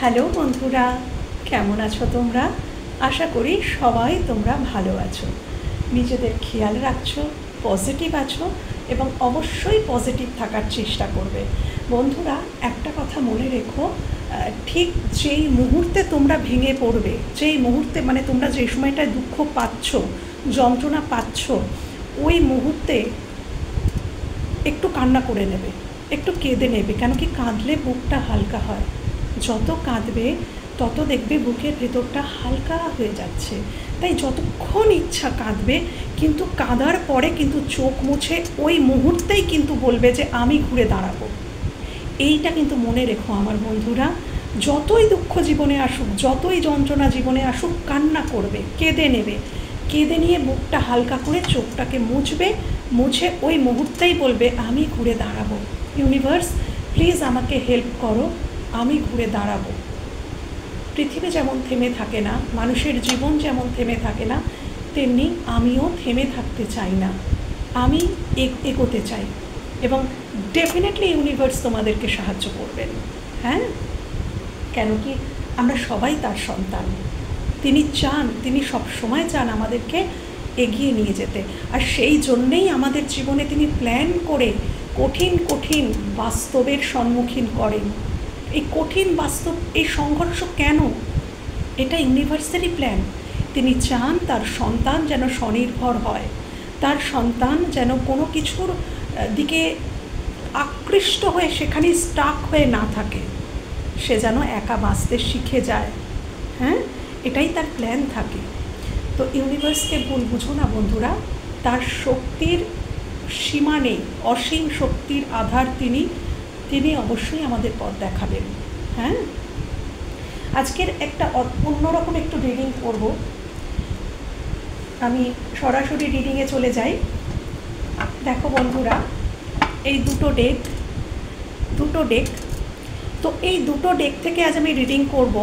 Hello বন্ধুরা, কেমন আছো তোমরা? আশা করি সবাই তোমরা ভালো আছো, নিজেদের খেয়াল রাখছো, পজিটিভ আছো এবং অবশ্যই পজিটিভ থাকার চেষ্টা করবে। বন্ধুরা, একটা কথা মনে রেখো, ঠিক যেই মুহূর্তে তোমরা ভেঙে পড়বে, যেই মুহূর্তে তোমরা যে সময়টায় দুঃখ পাচ্ছ, যন্ত্রণা পাচ্ছ, ওই মুহূর্তে একটু কান্না করে নেবে, একটু কেঁদে নেবে। কেন কি, কাঁদলে বুকটা হালকা হয়। যত কাঁদবে তত দেখবে বুকের ভেতরটা হালকা হয়ে যাচ্ছে। তাই যতক্ষণ ইচ্ছা কাঁদবে, কিন্তু কাঁদার পরে কিন্তু চোখ মুছে ওই মুহূর্তেই কিন্তু বলবে যে আমি ঘুরে দাঁড়াবো। এইটা কিন্তু মনে রেখো আমার বন্ধুরা। যতই দুঃখ জীবনে আসুক, যতই যন্ত্রণা জীবনে আসুক, কান্না করবে, কেঁদে নেবে। কেঁদে নিয়ে বুকটা হালকা করে চোখটাকে মুছে ওই মুহূর্তেই বলবে আমি ঘুরে দাঁড়াবো। ইউনিভার্স, প্লিজ আমাকে হেল্প করো, আমি ঘুরে দাঁড়াবো। পৃথিবী যেমন থেমে থাকে না, মানুষের জীবন যেমন থেমে থাকে না, তেমনি আমিও থেমে থাকতে চাই না। আমি এগোতে চাই এবং ডেফিনেটলি ইউনিভার্স তোমাদেরকে সাহায্য করবেন। হ্যাঁ, কেন কি, আমরা সবাই তার সন্তান। তিনি সব সময় চান আমাদেরকে এগিয়ে নিয়ে যেতে। আর সেই জন্যেই আমাদের জীবনে তিনি প্ল্যান করে কঠিন কঠিন বাস্তবের সম্মুখীন করেন। এই কঠিন বাস্তব, এই সংঘর্ষ কেন? এটা ইউনিভার্সেরই প্ল্যান। তিনি চান তার সন্তান যেন স্বনির্ভর হয়, তার সন্তান যেন কোনো কিছুর দিকে আকৃষ্ট হয়ে সেখানে স্টাক হয়ে না থাকে, সে যেন একা বাঁচতে শিখে যায়। হ্যাঁ, এটাই তার প্ল্যান থাকে। তো ইউনিভার্সকে ভুল বুঝো না বন্ধুরা, তার শক্তির সীমা নেই, অসীম শক্তির আধার তিনি অবশ্যই আমাদের পথ দেখাবেন। হ্যাঁ, আজকের একটা অন্যরকম একটু রিডিং করব। আমি সরাসরি রিডিংয়ে চলে যাই। দেখো বন্ধুরা, এই দুটো ডেক, তো এই দুটো ডেক থেকে আজ আমি রিডিং করব।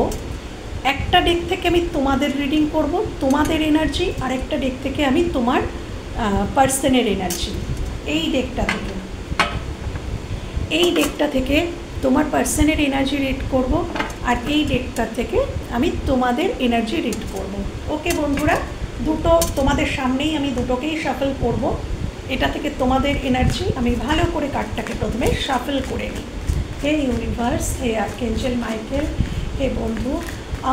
একটা ডেক থেকে আমি তোমাদের রিডিং করব, তোমাদের এনার্জি, আর একটা ডেক থেকে আমি তোমার পার্সনের এনার্জি। এই ডেকটা থেকে তোমার পার্সনের এনার্জি রিড করব, আর এই ডেকটা থেকে আমি তোমাদের এনার্জি রিড করব। ওকে বন্ধুরা, দুটো তোমাদের সামনেই আমি দুটোকেই শাফল করব। এটা থেকে তোমাদের এনার্জি আমি ভালো করে কার্ডটাকে প্রথমে শাফল করে নিই। হে ইউনিভার্স, হে আর্কএঞ্জেল মাইকেল, হে বন্ধু,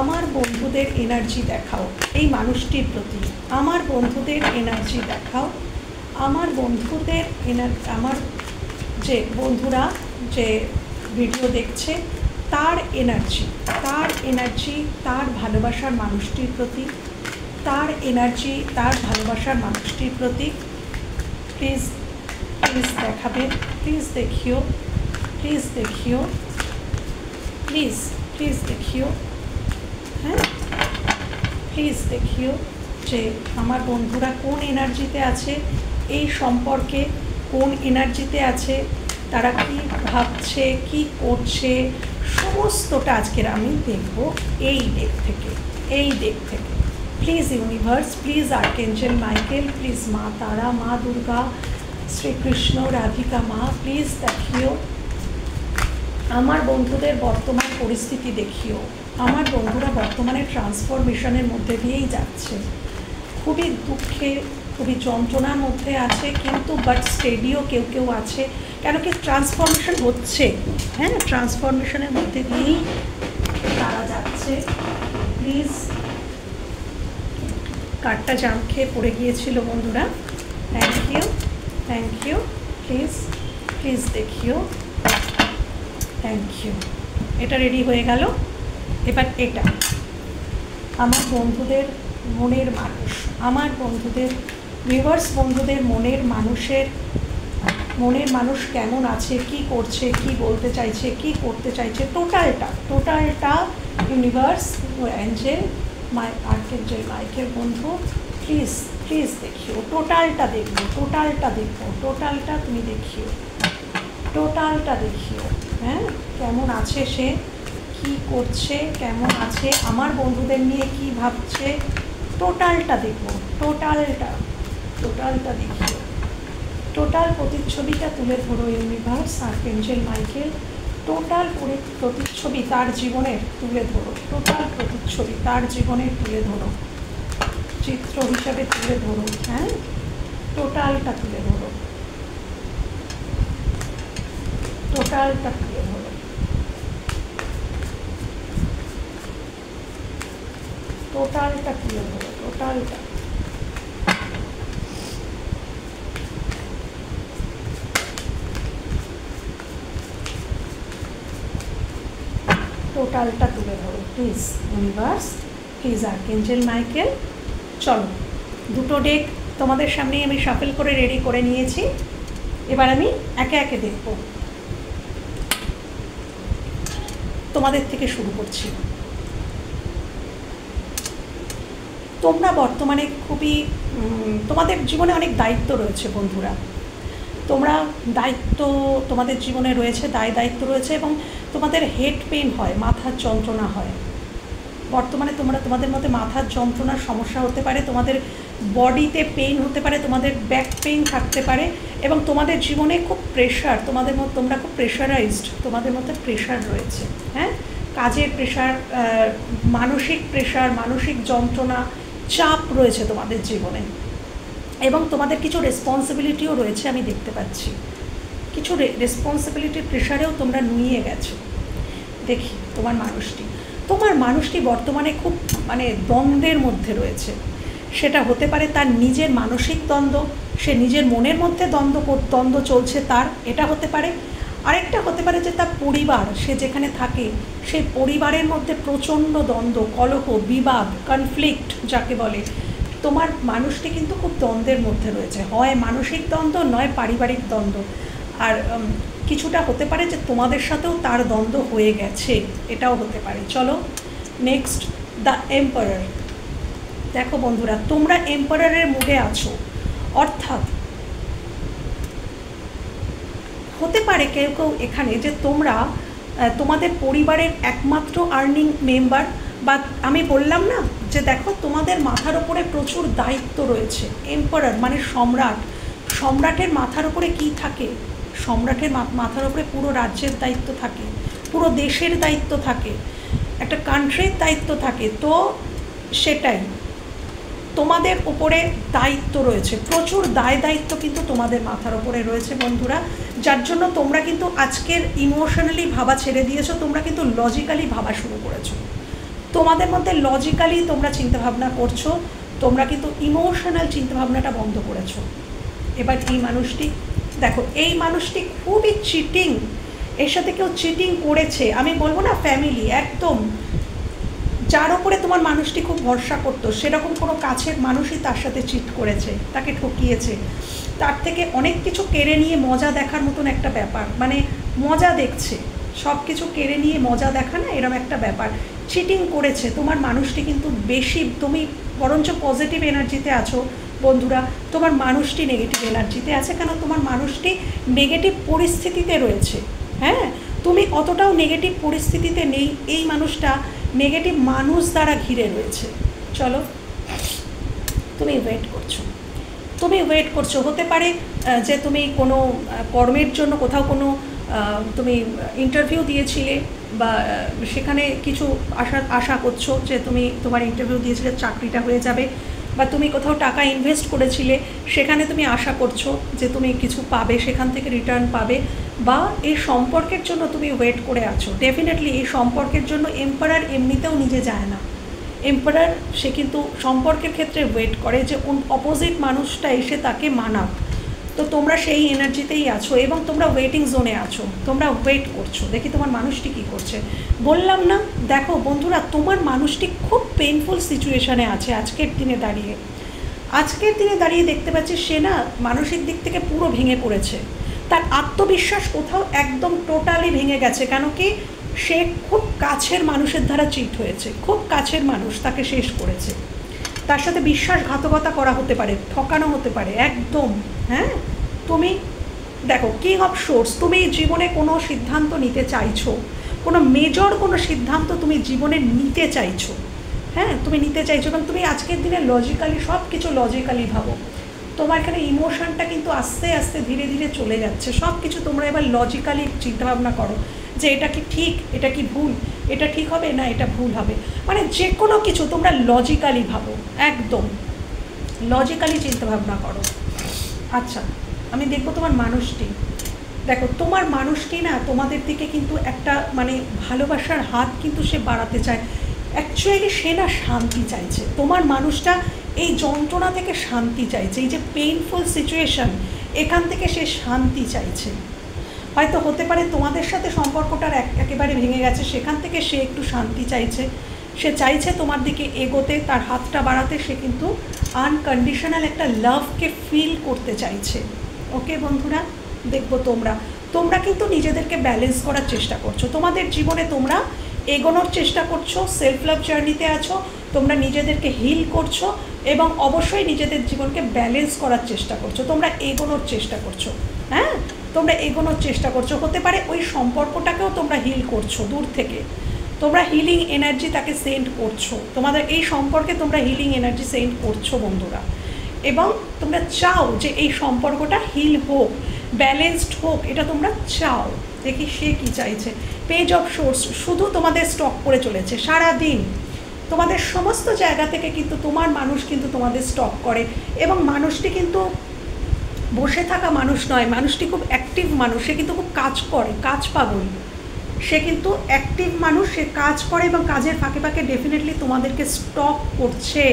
আমার বন্ধুদের এনার্জি দেখাও এই মানুষটির প্রতি। আমার বন্ধুদের এনার্জি দেখাও, আমার বন্ধুদের আমার যে বন্ধুরা যে ভিডিও দেখছে তার এনার্জি, তার ভালোবাসার মানুষটির প্রতি, তার এনার্জি তার ভালোবাসার মানুষটির প্রতি প্লিজ দেখাবেন। প্লিজ দেখিও, প্লিজ দেখিও। হ্যাঁ, প্লিজ দেখিও যে আমার বন্ধুরা কোন এনার্জিতে আছে, এই সম্পর্কে কোন এনার্জিতে আছে, তারা কি ভাবছে, কি করছে, সমস্তটা আজকের আমি দেখব এই ডেক থেকে। Please universe, please archangel Michael, please মা তারা, মা দুর্গা, শ্রীকৃষ্ণ, রাধিকা মা, প্লিজ দেখিও আমার বন্ধুদের বর্তমান পরিস্থিতি। দেখিও আমার বন্ধুরা বর্তমানে ট্রান্সফরমেশনের মধ্যে দিয়েই যাচ্ছে, খুবই দুঃখে, খুবই যন্ত্রণার মধ্যে আছে, কিন্তু বাট স্টেডিও কেউ আছে। কেন কি, ট্রান্সফরমেশন হচ্ছে। হ্যাঁ, ট্রান্সফরমেশনের মধ্যে দিয়েই তারা যাচ্ছে। প্লিজ, কার্ডটা জাম খেয়ে পড়ে গিয়েছিল বন্ধুরা। Thank you. প্লিজ দেখিও। Thank you. এটা রেডি হয়ে গেল। এবার এটা আমার বন্ধুদের মনের মানুষ, আমার বন্ধুদের ভিউয়ার্স, বন্ধুদের মনের মানুষ কেমন আছে, কি করছে, কি বলতে চাইছে, কি করতে চাইছে, টোটালটা ইউনিভার্স, অ্যাঞ্জেল, আর্কএঞ্জেল মাইকেল বন্ধু, প্লিজ দেখিও। টোটালটা তুমি দেখিও, টোটালটা দেখিও। হ্যাঁ, কেমন আছে সে, কি করছে, কেমন আছে, আমার বন্ধুদের নিয়ে কি ভাবছে, টোটালটা দেখো, টোটালটা দেখিও। টোটাল প্রতিচ্ছবিটা তুলে ধরো ইউনিভার্স, আর্কএঞ্জেল মাইকেল, টোটাল প্রতিচ্ছবি তার জীবনের তুলে ধরো, টোটাল প্রতিচ্ছবি তার জীবনের তুলে ধরো, চিত্র হিসাবে তুলে ধরো। হ্যাঁ, টোটালটা তুলে ধরো, টোটালটা তুলে ধরো, টোটালটা তুলে ধরো, টোটালটা। টোটালটা তুলে ধরো please universe, please archangel Michael. চলো, দুটো ডেক তোমাদের সামনেই আমি শাফেল করে রেডি করে নিয়েছি। এবার আমি একে একে দেখব। তোমাদের থেকে শুরু করছি। তোমরা বর্তমানে খুবই তোমাদের জীবনে অনেক দায়িত্ব রয়েছে বন্ধুরা। তোমরা দায়িত্ব তোমাদের জীবনে রয়েছে, দায়িত্ব রয়েছে, এবং তোমাদের হেড পেইন হয়, মাথার যন্ত্রণা হয়। বর্তমানে তোমাদের মধ্যে মাথার যন্ত্রণার সমস্যা হতে পারে, তোমাদের বডিতে পেইন হতে পারে, তোমাদের ব্যাক পেইন থাকতে পারে, এবং তোমাদের জীবনে খুব প্রেশার, তোমরা খুব প্রেশারাইজড, তোমাদের মধ্যে প্রেশার রয়েছে। হ্যাঁ, কাজের প্রেশার, মানসিক প্রেশার, মানসিক যন্ত্রণা, চাপ রয়েছে তোমাদের জীবনে, এবং তোমাদের কিছু রেসপন্সিবিলিটিও রয়েছে। আমি দেখতে পাচ্ছি কিছু রেসপন্সিবিলিটির প্রেশারেও তোমরা নুয়ে গেছো। দেখি তোমার মানুষটি বর্তমানে খুব দ্বন্দ্বের মধ্যে রয়েছে। সেটা হতে পারে তার নিজের মানসিক দ্বন্দ্ব, সে নিজের মনের মধ্যে দ্বন্দ্ব চলছে তার, এটা হতে পারে। আরেকটা হতে পারে যে তার পরিবার, সে যেখানে থাকে সেই পরিবারের মধ্যে প্রচণ্ড দ্বন্দ্ব, কলহ, বিবাদ, কনফ্লিক্ট যাকে বলে। তোমার মানুষটি কিন্তু খুব দ্বন্দ্বের মধ্যে রয়েছে, হয় মানসিক দ্বন্দ্ব, নয় পারিবারিক দ্বন্দ্ব। আর কিছুটা হতে পারে যে তোমাদের সাথেও তার দ্বন্দ্ব হয়ে গেছে, এটাও হতে পারে। চলো নেক্সট, দ্য এম্পারার। দেখো বন্ধুরা, তোমরা এম্পারারের মুডে আছো, অর্থাৎ হতে পারে কেউ এখানে যে তোমরা তোমাদের পরিবারের একমাত্র আর্নিং মেম্বার, বা আমি বললাম না যে দেখো তোমাদের মাথার ওপরে প্রচুর দায়িত্ব রয়েছে। এম্পারার মানে সম্রাট, সম্রাটের মাথার ওপরে কি থাকে? সম্রাটের মাথার ওপরে পুরো রাজ্যের দায়িত্ব থাকে, পুরো দেশের দায়িত্ব থাকে, একটা কান্ট্রির দায়িত্ব থাকে। তো সেটাই তোমাদের উপরে দায়িত্ব রয়েছে, প্রচুর দায়িত্ব কিন্তু তোমাদের মাথার ওপরে রয়েছে বন্ধুরা, যার জন্য তোমরা কিন্তু আজকের ইমোশনালি ভাবা ছেড়ে দিয়েছো, তোমরা কিন্তু লজিক্যালি ভাবা শুরু করেছো। তোমাদের মধ্যে লজিক্যালি তোমরা চিন্তাভাবনা করছো, তোমরা কিন্তু ইমোশনাল চিন্তাভাবনাটা বন্ধ করেছো। এবার এই মানুষটি, দেখো এই মানুষটি খুবই চিটিং, এর সাথে কেউ চিটিং করেছে। আমি বলবো না ফ্যামিলি, একদম যার ওপরে তোমার মানুষটি খুব ভরসা করতো সেরকম কোনো কাছের মানুষই তার সাথে চিট করেছে, তাকে ঠকিয়েছে, তার থেকে অনেক কিছু কেড়ে নিয়ে মজা দেখার মতন একটা ব্যাপার, মজা দেখছে, সব কিছু কেড়ে নিয়ে মজা দেখা না, এরকম একটা ব্যাপার চিটিং করেছে। তোমার মানুষটি কিন্তু বেশি, তুমি বরঞ্চ পজিটিভ এনার্জিতে আছো বন্ধুরা, তোমার মানুষটি নেগেটিভ এনার্জিতে আছে। কেন? তোমার মানুষটি নেগেটিভ পরিস্থিতিতে রয়েছে। হ্যাঁ, তুমি অতটাও নেগেটিভ পরিস্থিতিতে নেই, এই মানুষটা নেগেটিভ মানুষ দ্বারা ঘিরে রয়েছে। চলো, তুমি ওয়েট করছো, হতে পারে যে তুমি কোনো কর্মের জন্য কোথাও কোনো তুমি ইন্টারভিউ দিয়েছিলে, বা সেখানে কিছু আশা করছো যে তোমার ইন্টারভিউ দিয়েছিলে চাকরিটা হয়ে যাবে, বা তুমি কোথাও টাকা ইনভেস্ট করেছিলে, সেখানে তুমি আশা করছো যে তুমি কিছু পাবে, সেখান থেকে রিটার্ন পাবে, বা এই সম্পর্কের জন্য তুমি ওয়েট করে আছো। ডেফিনেটলি এই সম্পর্কের জন্য এম্পারার এমনিতেও নিজে যায় না, এম্পারার সে কিন্তু সম্পর্কের ক্ষেত্রে ওয়েট করে যে অপোজিট মানুষটা এসে তাকে মানাক। তো তোমরা সেই এনার্জিতেই আছো এবং তোমরা ওয়েটিং জোনে আছো, তোমরা ওয়েট করছো, দেখি তোমার মানুষটি কী করছে। বললাম না, দেখো বন্ধুরা, তোমার মানুষটি খুব পেইনফুল সিচুয়েশানে আছে আজকের দিনে দাঁড়িয়ে দেখতে পাচ্ছি সে না মানসিক দিক থেকে পুরো ভেঙে পড়েছে, তার আত্মবিশ্বাস কোথাও একদম টোটালি ভেঙে গেছে। কেন কি? সে খুব কাছের মানুষের দ্বারা চিট হয়েছে, খুব কাছের মানুষ তাকে শেষ করেছে, তার সাথে বিশ্বাসঘাতকতা করা হতে পারে, ঠকানো হতে পারে একদম। হ্যাঁ, তুমি দেখো কিং অফ সোর্স, তুমি জীবনে কোনো সিদ্ধান্ত নিতে চাইছো, কোনো মেজর কোনো সিদ্ধান্ত তুমি জীবনে নিতে চাইছো। হ্যাঁ, তুমি নিতে চাইছো এবং তুমি আজকের দিনে লজিক্যালি সব কিছু লজিক্যালি ভাবো। তোমার এখানে ইমোশনটা কিন্তু আস্তে আস্তে ধীরে ধীরে চলে যাচ্ছে, সব কিছু তোমরা এবার লজিক্যালি চিন্তাভাবনা করো যে এটা কি ঠিক, এটা কি ভুল, এটা ঠিক হবে না এটা ভুল হবে, মানে যে কোনো কিছু তোমরা লজিক্যালি ভাবো, একদম লজিক্যালি চিন্তাভাবনা করো। আচ্ছা, আমি দেখবো তোমার মানুষটি, দেখো তোমার মানুষটি না তোমাদের দিকে কিন্তু একটা মানে ভালোবাসার হাত কিন্তু সে বাড়াতে চায়। অ্যাকচুয়ালি সে না শান্তি চাইছে, তোমার মানুষটা এই যন্ত্রণা থেকে শান্তি চাইছে, এই যে পেইনফুল সিচুয়েশন এখান থেকে সে শান্তি চাইছে। হয়তো হতে পারে তোমাদের সাথে সম্পর্কটার একেবারে ভেঙে গেছে, সেখান থেকে সে একটু শান্তি চাইছে, সে চাইছে তোমার দিকে এগোতে, তার হাতটা বাড়াতে, সে কিন্তু আনকন্ডিশনাল একটা লাভকে ফিল করতে চাইছে। ওকে বন্ধুরা, দেখবো তোমরা কিন্তু নিজেদেরকে ব্যালেন্স করার চেষ্টা করছো, তোমাদের জীবনে তোমরা এগোনোর চেষ্টা করছো, সেলফ লাভ জার্নিতে আছো, তোমরা নিজেদেরকে হিল করছো এবং অবশ্যই নিজেদের জীবনকে ব্যালেন্স করার চেষ্টা করছো, তোমরা এগোনোর চেষ্টা করছো। হ্যাঁ, তোমরা এগোনোর চেষ্টা করছো, হতে পারে ওই সম্পর্কটাকেও তোমরা হিল করছো দূর থেকে, তোমরা হিলিং এনার্জি তাকে সেন্ড করছো, তোমাদের এই সম্পর্কে তোমরা হিলিং এনার্জি সেন্ড করছো বন্ধুরা, এবং তোমরা চাও যে এই সম্পর্কটা হিল হোক, ব্যালেন্সড হোক, এটা তোমরা চাও। দেখি সে কি চাইছে। পেজ অফ সোর্স শুধু তোমাদের স্টক করে চলেছে সারা দিন, তোমাদের সমস্ত জায়গা থেকে কিন্তু তোমার মানুষ কিন্তু তোমাদের স্টক করে, এবং মানুষটি কিন্তু বসে থাকা মানুষ নয়, মানুষটি খুব অ্যাক্টিভ মানুষ, সে কিন্তু খুব কাজ করে, কাজ পাগল, সে কিন্তু অ্যাক্টিভ মানুষ, সে কাজ করে এবং কাজের ফাঁকে ফাঁকে ডেফিনেটলি তোমাদেরকে স্টক করছে,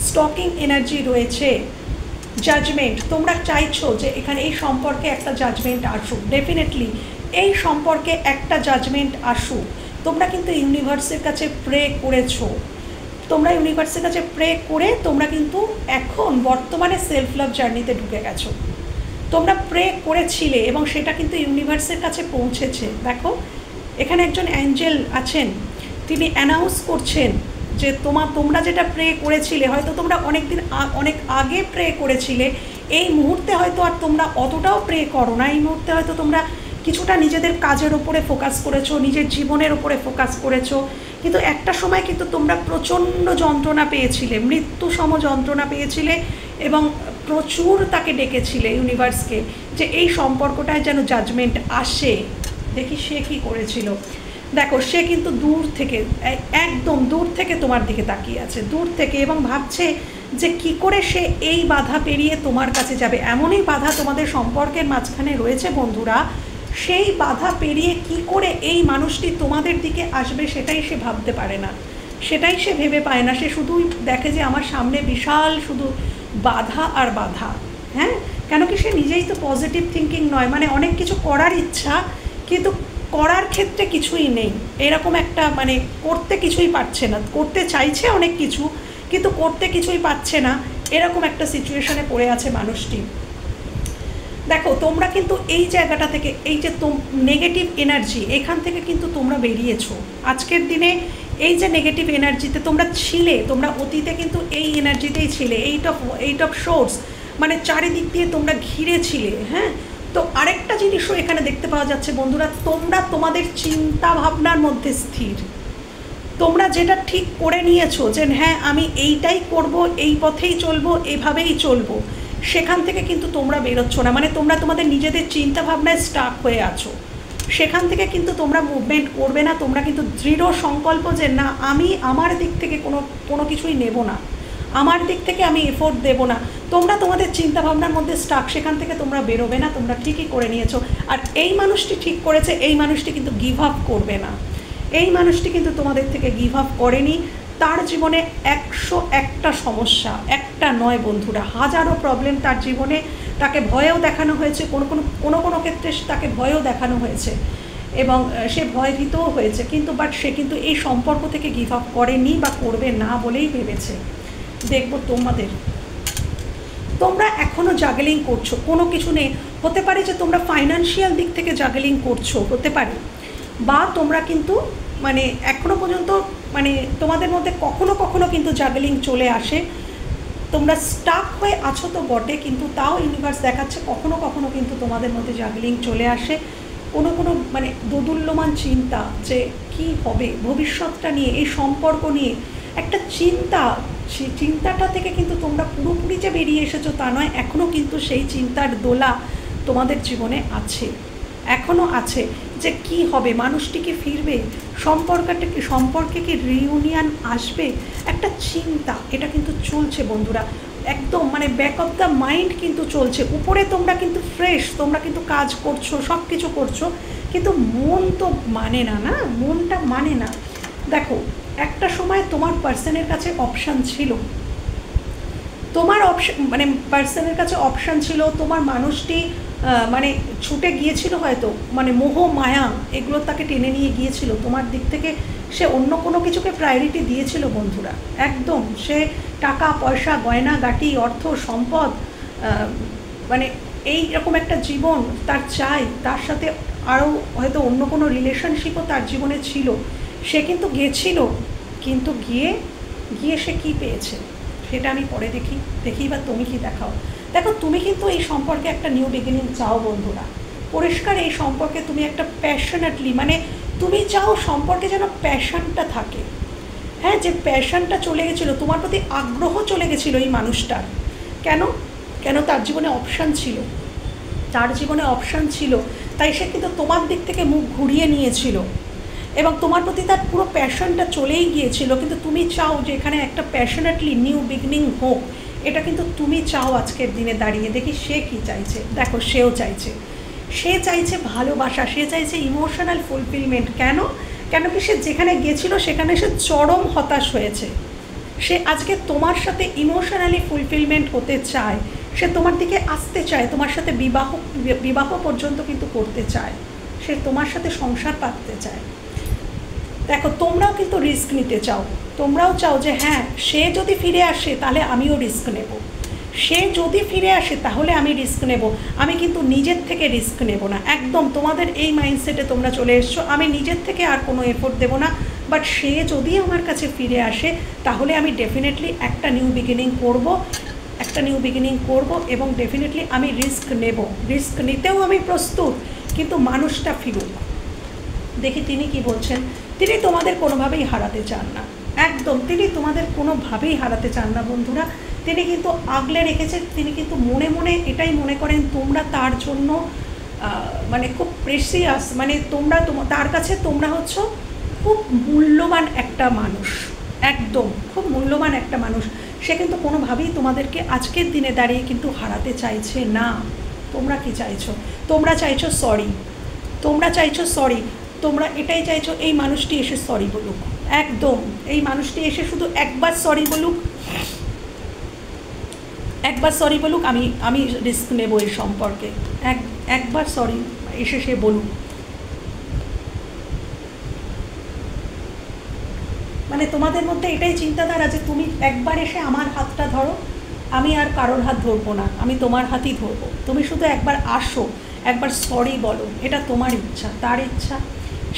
স্টকিং এনার্জি রয়েছে। জাজমেন্ট, তোমরা চাইছো যে এখানে এই সম্পর্কে একটা জাজমেন্ট আসুক, ডেফিনেটলি এই সম্পর্কে একটা জাজমেন্ট আসুক। তোমরা কিন্তু ইউনিভার্সের কাছে প্রে করেছো, তোমরা ইউনিভার্সের কাছে প্রে করে তোমরা কিন্তু এখন বর্তমানে সেলফ লাভ জার্নিতে ঢুকে গেছো, তোমরা প্রে করেছিলে এবং সেটা কিন্তু ইউনিভার্সের কাছে পৌঁছেছে। দেখো এখানে একজন অ্যাঞ্জেল আছেন, তিনি অ্যানাউন্স করছেন যে তোমরা যেটা প্রে করেছিলে, হয়তো তোমরা অনেক আগে প্রে করেছিলে, এই মুহূর্তে হয়তো আর তোমরা অতটাও প্রে করো না, এই মুহূর্তে হয়তো তোমরা কিছুটা নিজেদের কাজের ওপরে ফোকাস করেছো, নিজের জীবনের ওপরে ফোকাস করেছো, কিন্তু একটা সময় কিন্তু তোমরা প্রচণ্ড যন্ত্রণা পেয়েছিলে, মৃত্যুসম যন্ত্রণা পেয়েছিলে এবং প্রচুর তাকে ডেকেছিলে ইউনিভার্সকে যে এই সম্পর্কটায় যেন জাজমেন্ট আসে। দেখি সে কী করেছিল। দেখো সে কিন্তু দূর থেকে, একদম দূর থেকে তোমার দিকে তাকিয়ে আছে, দূর থেকে, এবং ভাবছে যে কি করে সে এই বাধা পেরিয়ে তোমার কাছে যাবে। এমনই বাধা তোমাদের সম্পর্কের মাঝখানে রয়েছে বন্ধুরা, সেই বাধা পেরিয়ে কি করে এই মানুষটি তোমাদের দিকে আসবে সেটাই সে ভাবতে পারে না, সেটাই সে ভেবে পায় না। সে শুধুই দেখে যে আমার সামনে বিশাল শুধু বাধা আর বাধা। হ্যাঁ, কেন কি সে নিজেই তো পজিটিভ থিঙ্কিং নয়, মানে অনেক কিছু করার ইচ্ছা কিন্তু করার ক্ষেত্রে কিছুই নেই, এরকম একটা মানে করতে কিছুই পারছে না, করতে চাইছে অনেক কিছু কিন্তু করতে কিছুই পাচ্ছে না, এরকম একটা সিচুয়েশনে পড়ে আছে মানুষটি। দেখো তোমরা কিন্তু এই জায়গাটা থেকে, এই যে নেগেটিভ এনার্জি, এখান থেকে কিন্তু তোমরা বেরিয়েছো আজকের দিনে। এই যে নেগেটিভ এনার্জিতে তোমরা ছিলে, তোমরা অতীতে কিন্তু এই এনার্জিতেই ছিলে, এইট অফ সোর্স, মানে চারিদিক দিয়ে তোমরা ঘিরে ছিলে। হ্যাঁ, তো আরেকটা জিনিসও এখানে দেখতে পাওয়া যাচ্ছে বন্ধুরা, তোমরা তোমাদের চিন্তা ভাবনার মধ্যে স্থির, তোমরা যেটা ঠিক করে নিয়েছো যে হ্যাঁ আমি এইটাই করব, এই পথেই চলবো, এভাবেই চলবো, সেখান থেকে কিন্তু তোমরা বেরোচ্ছ না, মানে তোমরা তোমাদের নিজেদের চিন্তা ভাবনায় স্টাক হয়ে আছো, সেখান থেকে কিন্তু তোমরা মুভমেন্ট করবে না। তোমরা কিন্তু দৃঢ় সংকল্প যে না, আমি আমার দিক থেকে কোনো কিছুই নেব না, আমার দিক থেকে আমি এফোর্ট দেব না, তোমরা তোমাদের চিন্তাভাবনার মধ্যে স্টাক, সেখান থেকে তোমরা বেরোবে না, তোমরা ঠিকই করে নিয়েছো। আর এই মানুষটি ঠিক করেছে, এই মানুষটি কিন্তু গিভ আপ করবে না, এই মানুষটি কিন্তু তোমাদের থেকে গিভ আপ করেনি। তার জীবনে 101টা সমস্যা, একটা নয় বন্ধুরা, হাজারো প্রবলেম তার জীবনে, তাকে ভয়েও দেখানো হয়েছে, কোনো ক্ষেত্রে তাকে ভয়েও দেখানো হয়েছে এবং সে ভয়ভীতও হয়েছে, কিন্তু বাট সে কিন্তু এই সম্পর্ক থেকে গিভ আপ করেনি বা করবে না বলেই ভেবেছে। দেখবো তোমরা এখনও জাগলিং করছো, কোনো কিছু নেই, হতে পারে যে তোমরা ফাইন্যান্সিয়াল দিক থেকে জাগলিং করছো, হতে পারে, বা তোমরা কিন্তু মানে এখনও পর্যন্ত মানে তোমাদের মধ্যে কখনো কিন্তু জাগলিং চলে আসে, তোমরা স্টাক হয়ে আছো তো বটে, কিন্তু তাও ইউনিভার্স দেখাচ্ছে কখনো কিন্তু তোমাদের মধ্যে জাগলিং চলে আসে, কোনো মানে দোদুল্যমান চিন্তা যে কি হবে ভবিষ্যৎটা নিয়ে, এই সম্পর্ক নিয়ে একটা চিন্তা, সেই চিন্তাটা থেকে কিন্তু তোমরা পুরোপুরি যে বেরিয়ে এসেছো তা নয়, এখনও কিন্তু সেই চিন্তার দোলা তোমাদের জীবনে আছে, এখনও আছে, যে কি হবে, মানুষটি কি ফিরবে, সম্পর্কে কি রিউনিয়ন আসবে, একটা চিন্তা এটা কিন্তু চলছে বন্ধুরা, একদম মানে ব্যাক অফ দ্য মাইন্ড কিন্তু চলছে। উপরে তোমরা কিন্তু ফ্রেশ, তোমরা কিন্তু কাজ করছো, সব কিছু করছো, কিন্তু মন তো মানে না, না মনটা মানে না। দেখো একটা সময় তোমার পার্সনের কাছে অপশান ছিল, তোমার অপশান মানে পার্সনের কাছে অপশান ছিল, তোমার মানুষটি মানে ছুটে গিয়েছিল হয়তো, মানে মোহ মায়া এগুলো তাকে টেনে নিয়ে গিয়েছিল তোমার দিক থেকে, সে অন্য কোনো কিছুকে প্রায়োরিটি দিয়েছিল বন্ধুরা। একদম সে টাকা পয়সা গয়না গাটি অর্থ সম্পদ মানে এই রকম একটা জীবন তার চাই, তার সাথে আরও হয়তো অন্য কোনো রিলেশনশিপও তার জীবনে ছিল, সে কিন্তু গেছিল, কিন্তু গিয়ে সে কী পেয়েছে সেটা আমি পরে দেখি বা তুমি কি দেখাও। দেখো তুমি কিন্তু এই সম্পর্কে একটা নিউ বিগিনিং চাও বন্ধুরা, পরিষ্কার এই সম্পর্কে তুমি একটা প্যাশনেটলি মানে তুমি চাও সম্পর্কে যেন প্যাশনটা থাকে, হ্যাঁ, যে প্যাশনটা চলে গেছিলো, তোমার প্রতি আগ্রহ চলে গেছিলো এই মানুষটার। কেন তার জীবনে অপশান ছিল, তাই সে কিন্তু তোমার দিক থেকে মুখ ঘুরিয়ে নিয়েছিল এবং তোমার প্রতি তার পুরো প্যাশনটা চলেই গিয়েছিল, কিন্তু তুমি চাও যে এখানে একটা প্যাশনেটলি নিউ বিগিনিং হোক, এটা কিন্তু তুমি চাও আজকের দিনে দাঁড়িয়ে। দেখি সে কি চাইছে, দেখো সে চাইছে ভালোবাসা, সে চাইছে ইমোশনাল ফুলফিলমেন্ট। কেন কি সে যেখানে গেছিল সেখানে সে চরম হতাশ হয়েছে, সে আজকে তোমার সাথে ইমোশনালি ফুলফিলমেন্ট হতে চায়, সে তোমার দিকে আসতে চায়, তোমার সাথে বিবাহ পর্যন্ত কিন্তু করতে চায়, সে তোমার সাথে সংসার পাততে চায়। দেখো তোমরাও কিন্তু রিস্ক নিতে চাও, তোমরাও চাও যে হ্যাঁ সে যদি ফিরে আসে তাহলে আমিও রিস্ক নেব, সে যদি ফিরে আসে তাহলে আমি রিস্ক নেব, আমি কিন্তু নিজের থেকে রিস্ক নেব না। একদম তোমাদের এই মাইন্ডসেটে তোমরা চলে এসছো, আমি নিজের থেকে আর কোনো এফোর্ট দেবো না, বাট সে যদি আমার কাছে ফিরে আসে তাহলে আমি ডেফিনেটলি একটা নিউ বিগিনিং করব এবং ডেফিনেটলি আমি রিস্ক নিতেও আমি প্রস্তুত, কিন্তু মানুষটা ফিরুক। দেখি তিনি কি বলছেন। তিনি তোমাদের কোনোভাবেই হারাতে চান না, একদম তিনি তোমাদের কোনোভাবেই হারাতে চান না বন্ধুরা, তিনি কিন্তু আগলে রেখেছেন, তিনি কিন্তু মনে মনে এটাই মনে করেন তোমরা তার জন্য মানে খুব প্রেসিয়াস, মানে তোমরা তার কাছে তোমরা হচ্ছ খুব মূল্যবান একটা মানুষ, একদম খুব মূল্যবান একটা মানুষ। সে কিন্তু কোনোভাবেই তোমাদেরকে আজকের দিনে দাঁড়িয়ে কিন্তু হারাতে চাইছে না। তোমরা কি চাইছো? তোমরা চাইছো সরি, তোমরা এটাই চাইছো এই মানুষটি এসে সরি বলুক, একদম এই মানুষটি এসে শুধু একবার সরি বলুক, আমি রিস্ক নেব এই সম্পর্কে, একবার সরি এসে সে বলুক। মানে তোমাদের মধ্যে এটাই চিন্তাধারা যে তুমি একবার এসে আমার হাতটা ধরো, আমি আর কারোর হাত ধরবো না, আমি তোমার হাতই ধরবো, তুমি শুধু একবার আসো, একবার সরি বলো, এটা তোমার ইচ্ছা, তার ইচ্ছা,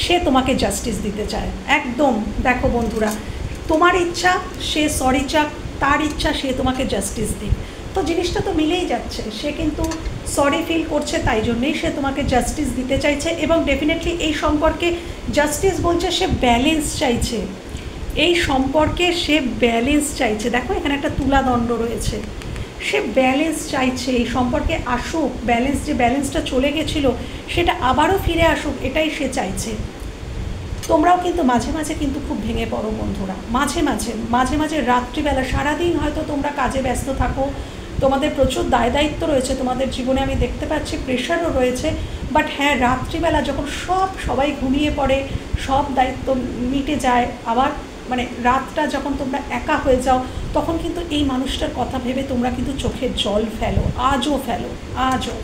সে তোমাকে জাস্টিস দিতে চায়। একদম দেখো বন্ধুরা, তোমার ইচ্ছা সে সরি চাক, তার ইচ্ছা সে তোমাকে জাস্টিস দিক, তো জিনিসটা তো মিলেই যাচ্ছে। সে কিন্তু সরি ফিল করছে, তাই জন্যেই সে তোমাকে জাস্টিস দিতে চাইছে এবং ডেফিনেটলি এই সম্পর্কে জাস্টিস বলছে, সে ব্যালেন্স চাইছে, এই সম্পর্কে সে ব্যালেন্স চাইছে। দেখো এখানে একটা তুলাদণ্ড রয়েছে, সে ব্যালেন্স চাইছে, এই সম্পর্কে আসুক, ব্যালেন্সটা চলে গেছিলো সেটা আবারও ফিরে আসুক, এটাই সে চাইছে। তোমরাও কিন্তু মাঝে মাঝে কিন্তু খুব ভেঙে পড়ো বন্ধুরা, মাঝে মাঝে রাত্রিবেলা, সারাদিন হয়তো তোমরা কাজে ব্যস্ত থাকো, তোমাদের প্রচুর দায়িত্ব রয়েছে তোমাদের জীবনে, আমি দেখতে পাচ্ছি প্রেশারও রয়েছে, বাট হ্যাঁ রাত্রিবেলা যখন সবাই ঘুমিয়ে পড়ে, সব দায়িত্ব মিটে যায়, আবার মানে রাতটা যখন তোমরা একা হয়ে যাও, তখন কিন্তু এই মানুষটার কথা ভেবে তোমরা কিন্তু চোখের জল ফেলো, আজও।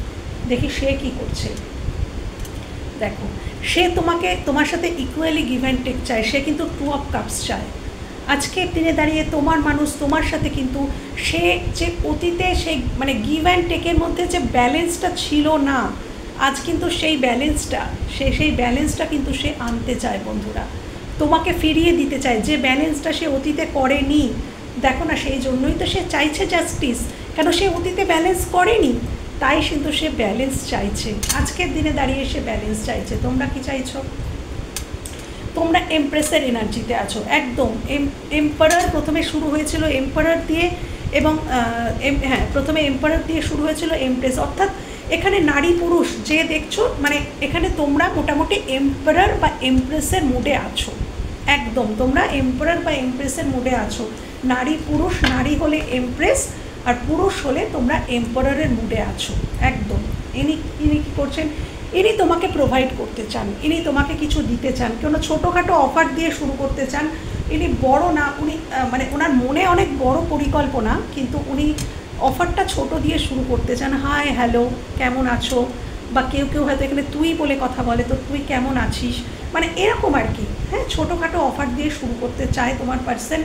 দেখি সে কি করছে। দেখো সে তোমার সাথে ইকুয়ালি গিভ অ্যান্ড টেক চায়, সে কিন্তু 2 of Cups চায়। আজকের দিনে দাঁড়িয়ে তোমার মানুষ তোমার সাথে কিন্তু সে যে অতীতে সেই মানে গিভ অ্যান্ড টেকের মধ্যে যে ব্যালেন্সটা ছিল না, আজ কিন্তু সেই ব্যালেন্সটা কিন্তু সে আনতে চায় বন্ধুরা, তোমাকে ফিরিয়ে দিতে চায়, যে ব্যালেন্সটা সে অতীতে করেনি। দেখো না, সেই জন্যই তো সে চাইছে জাস্টিস, কেন সে অতীতে ব্যালেন্স করেনি, তাই কিন্তু সে ব্যালেন্স চাইছে, আজকের দিনে দাঁড়িয়ে সে ব্যালেন্স চাইছে। তোমরা কি চাইছো? তোমরা এমপ্রেসের এনার্জিতে আছো, একদম এম্পারার প্রথমে শুরু হয়েছিল এম্পারার দিয়ে, এবং প্রথমে এম্পারার দিয়ে শুরু হয়েছিল এমপ্রেস, অর্থাৎ এখানে নারী পুরুষ যে দেখছো, মানে এখানে তোমরা মোটামুটি এম্পারার বা এমপ্রেসের মুডে আছো, একদম তোমরা এম্পারার বা এমপ্রেসের মুডে আছো। নারী পুরুষ, নারী হলে এমপ্রেস আর পুরুষ হলে তোমরা এম্পারারের মুডে আছো একদম। ইনি ইনি কী করছেন, ইনি তোমাকে প্রোভাইড করতে চান, ইনি তোমাকে কিছু দিতে চান, কোনো ছোটোখাটো অফার দিয়ে শুরু করতে চান। ইনি বড় না, উনি মানে ওনার মনে অনেক বড় পরিকল্পনা, কিন্তু উনি অফারটা ছোট দিয়ে শুরু করতে চান। হাই হ্যালো কেমন আছো, বা কেউ কেউ হয়তো এখানে তুই বলে কথা বলে, তো তুই কেমন আছিস, মানে এরকম আর কি। হ্যাঁ, ছোটোখাটো অফার দিয়ে শুরু করতে চায় তোমার পার্সন।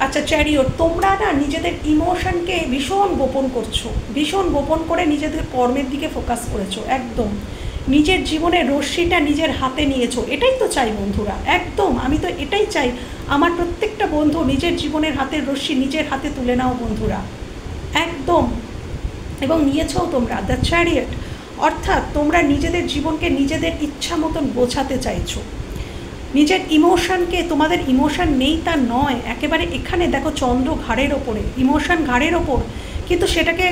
আচ্ছা চ্যারিয়ট, তোমরা না নিজেদের ইমোশনকে ভীষণ গোপন করছো, ভীষণ গোপন করে নিজেদের কর্মের দিকে ফোকাস করেছো, একদম নিজের জীবনের রশ্মিটা নিজের হাতে নিয়েছো। এটাই তো চাই বন্ধুরা, একদম আমি তো এটাই চাই। আমার প্রত্যেকটা বন্ধু নিজের জীবনের হাতের রশ্মি নিজের হাতে তুলে নাও বন্ধুরা, একদম। এবং নিয়েছও তোমরা দ্য চ্যারিয়ট, অর্থাৎ তোমরা নিজেদের জীবনকে নিজেদের ইচ্ছা মতন গোছাতে চাইছো। নিজের ইমোশনকে, তোমাদের ইমোশন নেই তা নয়, একেবারে এখানে দেখো চন্দ্র ঘাড়ের ওপরে, ইমোশন ঘাড়ের ওপর, কিন্তু সেটাকে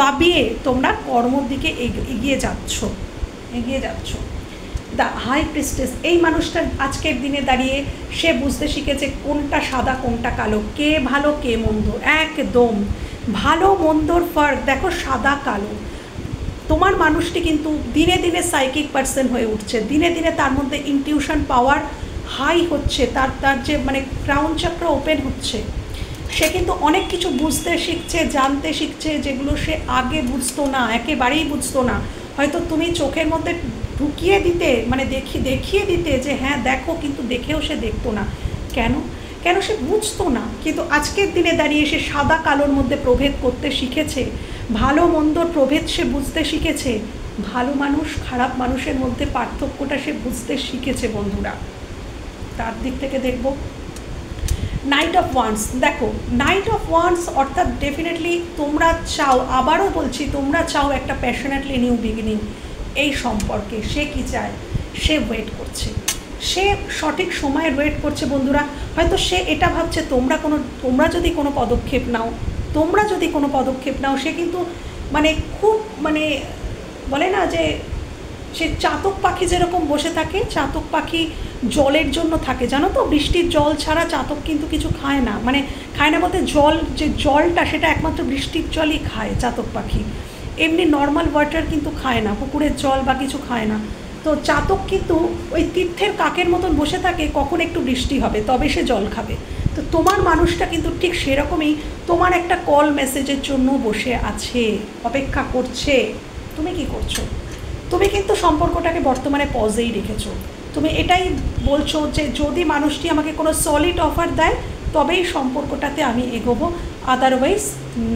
দাবিয়ে তোমরা কর্মর দিকে এগিয়ে যাচ্ছ, এগিয়ে যাচ্ছ। দ্য হাই প্রিস্টেস, এই মানুষটা আজকের দিনে দাঁড়িয়ে সে বুঝতে শিখেছে কোনটা সাদা কোনটা কালো, কে ভালো কে মন্দ, একদম ভালো মন্দর ফার্ক দেখো, সাদা কালো। তোমার মানুষটি কিন্তু দিনে দিনে সাইকিক পার্সন হয়ে উঠছে, দিনে দিনে তার মধ্যে ইনটিউশন পাওয়ার হাই হচ্ছে, তার যে মানে ক্রাউন চক্র ওপেন হচ্ছে। সে কিন্তু অনেক কিছু বুঝতে শিখছে, জানতে শিখছে, যেগুলো সে আগে বুঝতো না, একেবারেই বুঝতো না। হয়তো তুমি চোখের মধ্যে ঢুকিয়ে দিতে, মানে দেখিয়ে দিতে যে হ্যাঁ দেখো, কিন্তু দেখেও সে দেখতো না। কেন কেন সে বুঝতো না, কিন্তু আজকের দিনে দাঁড়িয়ে সে সাদা কালোর মধ্যে প্রভেদ করতে শিখেছে, ভালো মন্দর প্রভেদ সে বুঝতে শিখেছে, ভালো মানুষ খারাপ মানুষের মধ্যে পার্থক্যটা সে বুঝতে শিখেছে বন্ধুরা। তার দিক থেকে দেখব নাইট অফ ওয়ান্স, দেখো নাইট অফ ওয়ান্স অর্থাৎ ডেফিনেটলি তোমরা চাও, আবারও বলছি তোমরা চাও একটা প্যাশনেটলি নিউ বিগিনিং এই সম্পর্কে। সে কি চায়, সে ওয়েট করছে, সে সঠিক সময়ে ওয়েট করছে বন্ধুরা। হয়তো সে এটা ভাবছে তোমরা যদি কোনো পদক্ষেপ নাও, তোমরা যদি কোনো পদক্ষেপ নাও, সে কিন্তু মানে খুব মানে বলে না যে সে চাতক পাখি যেরকম বসে থাকে, চাতক পাখি জলের জন্য থাকে, জানো তো, বৃষ্টির জল ছাড়া চাতক কিন্তু কিছু খায় না, মানে খায় না বলতে জল, যে জলটা সেটা একমাত্র বৃষ্টির জলই খায় চাতক পাখি, এমনি নর্মাল ওয়াটার কিন্তু খায় না, পুকুরের জল বা কিছু খায় না। তো চাতক কিন্তু ওই তীর্থের কাকের মতন বসে থাকে, কখন একটু বৃষ্টি হবে তবে সে জল খাবে। তো তোমার মানুষটা কিন্তু ঠিক সেরকমই তোমার একটা কল মেসেজের জন্য বসে আছে, অপেক্ষা করছে। তুমি কি করছো, তুমি কিন্তু সম্পর্কটাকে বর্তমানে পজেই রেখেছো। তুমি এটাই বলছো যে যদি মানুষটি আমাকে কোনো সলিড অফার দেয় তবেই সম্পর্কটাতে আমি এগোবো, আদারওয়াইজ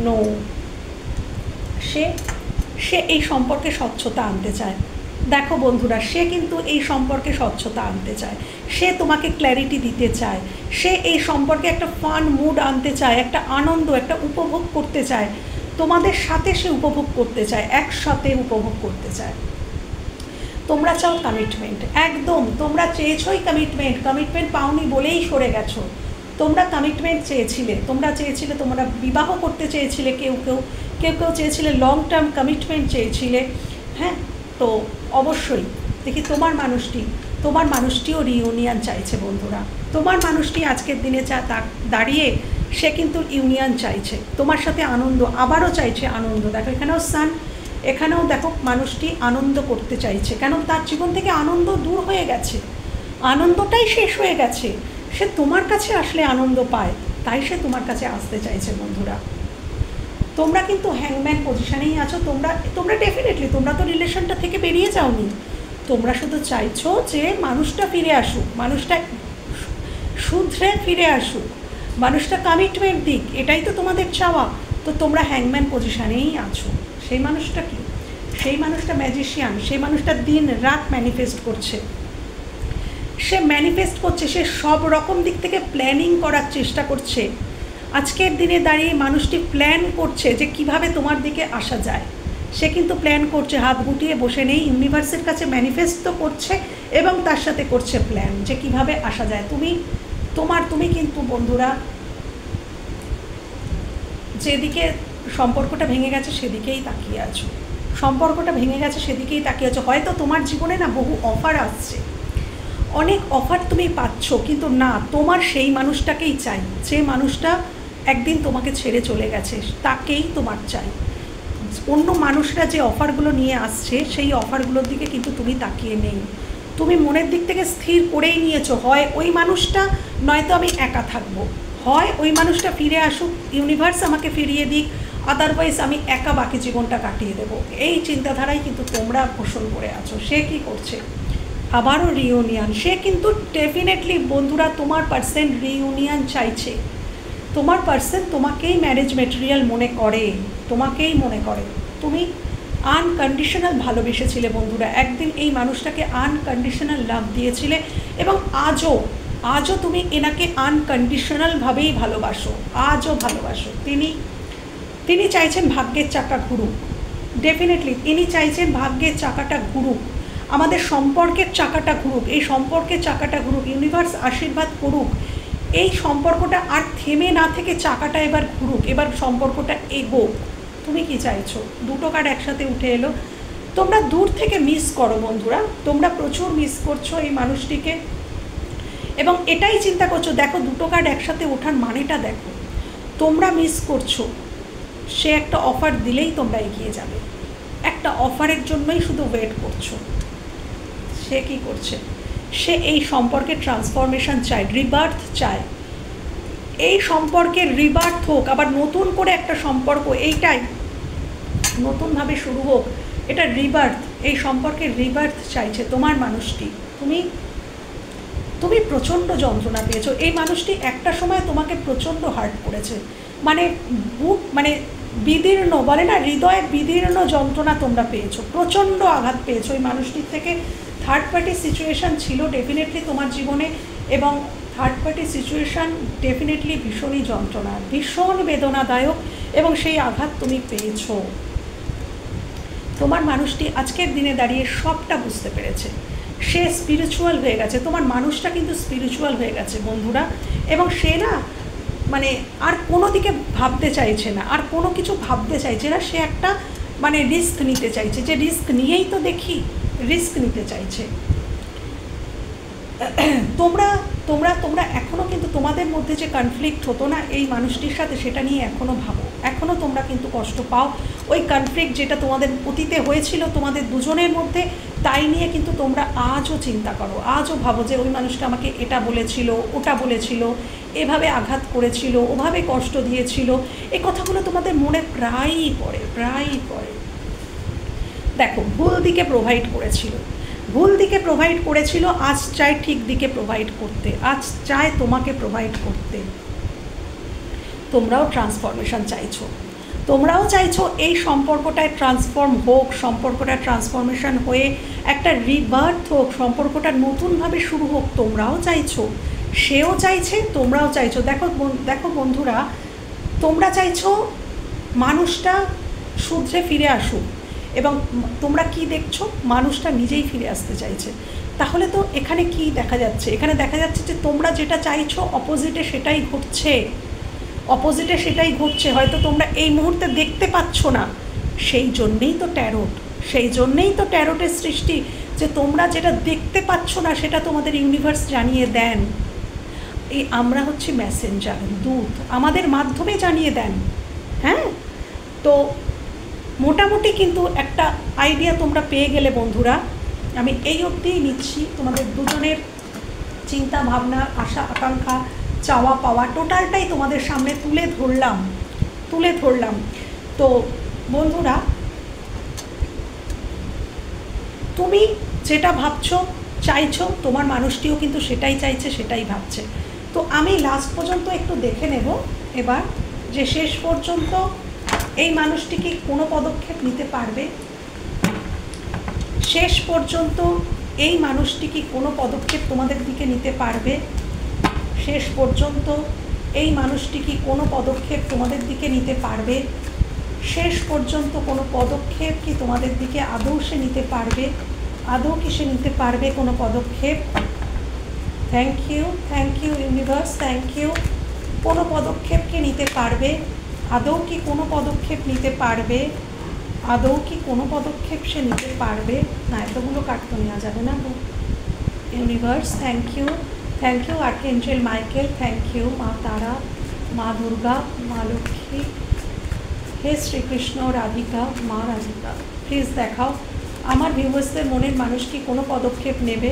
নো। সে এই সম্পর্কে স্বচ্ছতা আনতে চায়। দেখো বন্ধুরা, সে কিন্তু এই সম্পর্কে স্বচ্ছতা আনতে চায়, সে তোমাকে ক্ল্যারিটি দিতে চায়, সে এই সম্পর্কে একটা ফান মুড আনতে চায়, একটা আনন্দ, একটা উপভোগ করতে চায়, তোমাদের সাথে সে উপভোগ করতে চায়, একসাথে উপভোগ করতে চায়। তোমরা চাও কমিটমেন্ট, একদম তোমরা চেয়েছোই কমিটমেন্ট পাওনি বলেই সরে গেছো। তোমরা কমিটমেন্ট চেয়েছিলে, তোমরা বিবাহ করতে চেয়েছিলে, কেউ চেয়েছিলে লং টার্ম কমিটমেন্ট চেয়েছিলে। হ্যাঁ, তো অবশ্যই দেখি তোমার মানুষটিও রিউনিয়ন চাইছে বন্ধুরা। তোমার মানুষটি আজকের দিনে দাঁড়িয়ে সে কিন্তু ইউনিয়ন চাইছে, তোমার সাথে আনন্দ, আবারও চাইছে আনন্দ। দেখো এখানেও সান, এখানেও দেখো মানুষটি আনন্দ করতে চাইছে, কেন তার জীবন থেকে আনন্দ দূর হয়ে গেছে, আনন্দটাই শেষ হয়ে গেছে। সে তোমার কাছে আসলে আনন্দ পায়, তাই সে তোমার কাছে আসতে চাইছে বন্ধুরা। তোমরা কিন্তু হ্যাংম্যান পজিশনেই আছো, তোমরা ডেফিনেটলি তোমরা তো রিলেশনটা থেকে বেরিয়ে যাওনি, তোমরা শুধু চাইছো যে মানুষটা ফিরে আসুক, মানুষটা শুধরে ফিরে আসুক, মানুষটা কমিটমেন্ট দিক, এটাই তো তোমাদের চাওয়া। তো তোমরা হ্যাংম্যান পজিশনেই আছো। সেই মানুষটা কি, সেই মানুষটা ম্যাজিশিয়ান, সেই মানুষটা দিন রাত ম্যানিফেস্ট করছে, সে সব রকম দিক থেকে প্ল্যানিং করার চেষ্টা করছে। আজকের দিনে দাঁড়িয়ে মানুষটি প্ল্যান করছে যে কিভাবে তোমার দিকে আসা যায়, সে কিন্তু প্ল্যান করছে, হাত গুটিয়ে বসে নেই, ইউনিভার্সের কাছে ম্যানিফেস্ট তো করছে এবং তার সাথে করছে প্ল্যান যে কিভাবে আসা যায়। তুমি কিন্তু বন্ধুরা যেদিকে সম্পর্কটা ভেঙে গেছে সেদিকেই তাকিয়ে আছো। সম্পর্কটা ভেঙে গেছে সেদিকেই তাকিয়ে আছো। হয়তো তোমার জীবনে না বহু অফার আসছে, অনেক অফার তুমি পাচ্ছ, কিন্তু না, তোমার সেই মানুষটাকেই চাই, যে মানুষটা একদিন তোমাকে ছেড়ে চলে গেছে, তাকেই তোমার চাই। অন্য মানুষরা যে অফারগুলো নিয়ে আসছে সেই অফারগুলোর দিকে কিন্তু তুমি তাকিয়ে নেই। তুমি মনের দিক থেকে স্থির করেই নিয়েছো, হয় ওই মানুষটা, নয়তো আমি একা থাকবো, হয় ওই মানুষটা ফিরে আসুক, ইউনিভার্স আমাকে ফিরিয়ে দিক, আদারওয়াইজ আমি একা বাকি জীবনটা কাটিয়ে দেবো। এই চিন্তাধারাই কিন্তু তোমরা পোষণ করে আছো। সে কি করছে? আবারও রিউনিয়ন। সে কিন্তু ডেফিনেটলি বন্ধুরা তোমার পার্সন রিউনিয়ন চাইছে। তোমার পার্সন তোমাকেই ম্যারেজ মেটেরিয়াল মনে করে, তোমাকেই মনে করে। তুমি আনকন্ডিশনাল ভালোবেসেছিলে বন্ধুরা, একদিন এই মানুষটাকে আনকন্ডিশনাল লাভ দিয়েছিলে, এবং আজও তুমি এনাকে আনকন্ডিশনালভাবেই ভালোবাসো, আজও ভালোবাসো। তিনি চাইছেন ভাগ্যের চাকা ঘুরুক, ডেফিনেটলি তিনি চাইছেন ভাগ্যের চাকাটা ঘুরুক, আমাদের সম্পর্কের চাকাটা ঘুরুক, এই সম্পর্কের চাকাটা ঘুরুক, ইউনিভার্স আশীর্বাদ করুক, এই সম্পর্কটা আর থেমে না থেকে চাকাটা এবার ঘুরুক, এবার সম্পর্কটা এগোক। তুমি কি চাইছো? দুটো কার্ড একসাথে উঠে এলো। তোমরা দূর থেকে মিস করো বন্ধুরা, তোমরা প্রচুর মিস করছো এই মানুষটিকে, এবং এটাই চিন্তা করছো। দেখো দুটো কার্ড একসাথে ওঠার মানেটা দেখো, তোমরা মিস করছো। সে একটা অফার দিলেই তোমরা এগিয়ে যাবে, একটা অফারের জন্যই শুধু ওয়েট করছো। সে কি করছে? সে এই সম্পর্কে ট্রান্সফরমেশন চায়, রিবার্থ চায়। এই সম্পর্কের রিবার্থ হোক, আবার নতুন করে একটা সম্পর্ক, এইটাই নতুনভাবে শুরু হোক, এটা রিবার্থ, এই সম্পর্কের রিবার্থ চাইছে তোমার মানুষটি। তুমি প্রচণ্ড যন্ত্রণা পেয়েছো। এই মানুষটি একটা সময় তোমাকে প্রচণ্ড হার্ট করেছে, মানে বিদীর্ণ, বলে না হৃদয়ের বিদীর্ণ যন্ত্রণা তোমরা পেয়েছো, প্রচণ্ড আঘাত পেয়েছো এই মানুষটির থেকে। থার্ড পার্টি সিচুয়েশান ছিল ডেফিনেটলি তোমার জীবনে, এবং থার্ড পার্টি সিচুয়েশান ডেফিনেটলি ভীষণই যন্ত্রণা, ভীষণ বেদনাদায়ক, এবং সেই আঘাত তুমি পেয়েছো। তোমার মানুষটি আজকের দিনে দাঁড়িয়ে সবটা বুঝতে পেরেছে, সে স্পিরিচুয়াল হয়ে গেছে। তোমার মানুষটা কিন্তু স্পিরিচুয়াল হয়ে গেছে বন্ধুরা, এবং সে না মানে আর কোনো দিকে ভাবতে চাইছে না, আর কোনো কিছু ভাবতে চাইছে না। সে একটা মানে রিস্ক নিতে চাইছে, যে রিস্ক নিয়েই তো দেখি, রিস্ক নিতে চাইছে। তোমরা এখনও কিন্তু তোমাদের মধ্যে যে কনফ্লিক্ট হতো না এই মানুষটির সাথে, সেটা নিয়ে এখনও ভাবো, এখনও তোমরা কিন্তু কষ্ট পাও। ওই কনফ্লিক্ট যেটা তোমাদের অতীতে হয়েছিল তোমাদের দুজনের মধ্যে, তাই নিয়ে কিন্তু তোমরা আজও চিন্তা করো, আজও ভাবো যে ওই মানুষটা আমাকে এটা বলেছিল, ওটা বলেছিল, এভাবে আঘাত করেছিল, ওভাবে কষ্ট দিয়েছিল। এই কথাগুলো তোমাদের মনে প্রায়ই পড়ে। দেখো, ভুল দিকে প্রোভাইড করেছিল, আজ চায় ঠিক দিকে প্রোভাইড করতে, আজ চায় তোমাকে প্রোভাইড করতে। তোমরাও ট্রান্সফরমেশন চাইছো, তোমরাও চাইছো এই সম্পর্কটায় ট্রান্সফর্ম হোক, সম্পর্কটা ট্রান্সফরমেশন হয়ে একটা রিবার্থ হোক, সম্পর্কটা নতুনভাবে শুরু হোক। তোমরাও চাইছো, সেও চাইছে, তোমরাও চাইছো। দেখো বন্ধুরা, তোমরা চাইছো মানুষটা শুধরে ফিরে আসুক, এবং তোমরা কি দেখছো? মানুষটা নিজেই ফিরে আসতে চাইছে। তাহলে তো এখানে কি দেখা যাচ্ছে? এখানে দেখা যাচ্ছে যে তোমরা যেটা চাইছো অপোজিটে সেটাই ঘটছে। হয়তো তোমরা এই মুহূর্তে দেখতে পাচ্ছ না, সেই জন্যেই তো ট্যারোটের সৃষ্টি, যে তোমরা যেটা দেখতে পাচ্ছ না সেটা তোমাদের ইউনিভার্স জানিয়ে দেন। এই আমরা হচ্ছে মেসেঞ্জার, দূত, আমাদের মাধ্যমে জানিয়ে দেন। হ্যাঁ, তো মোটামুটি কিন্তু একটা আইডিয়া তোমরা পেয়ে গেলে বন্ধুরা। আমি এই অবধিই নিচ্ছি, তোমাদের দুজনের চিন্তা ভাবনা, আশা আকাঙ্ক্ষা, চাওয়া পাওয়া টোটালটাই তোমাদের সামনে তুলে ধরলাম। তো বন্ধুরা, তুমি যেটা ভাবছো, চাইছো, তোমার মানুষটিও কিন্তু সেটাই চাইছে, সেটাই ভাবছে। তো আমি লাস্ট পর্যন্ত একটু দেখে নেব এবার, যে শেষ পর্যন্ত এই মানুষটি কি কোনো পদক্ষেপ নিতে পারবে, শেষ পর্যন্ত এই মানুষটি কি কোনো পদক্ষেপ তোমাদের দিকে নিতে পারবে, শেষ পর্যন্ত এই মানুষটি কি কোনো পদক্ষেপ তোমাদের দিকে নিতে পারবে, শেষ পর্যন্ত কোনো পদক্ষেপ কি তোমাদের দিকে আদৌ সে নিতে পারবে, আদৌ কি সে নিতে পারবে কোনো পদক্ষেপ? Thank you universe, thank you. কোনো পদক্ষেপ কি নিতে পারবে? আদৌ কি কোনো পদক্ষেপ নিতে পারবে? আদৌ কি কোনো পদক্ষেপ সে নিতে পারবে? না, এতগুলো কার্ড তো নেওয়া যাবে না। Universe, thank you archangel Michael, thank you মা তারা, মা দুর্গা, মা লক্ষ্মী, হে শ্রীকৃষ্ণ, রাধিকা, মা রাধিকা, প্লিজ দেখাও আমার ভিউয়ার্সদের মনের মানুষ কি কোনো পদক্ষেপ নেবে?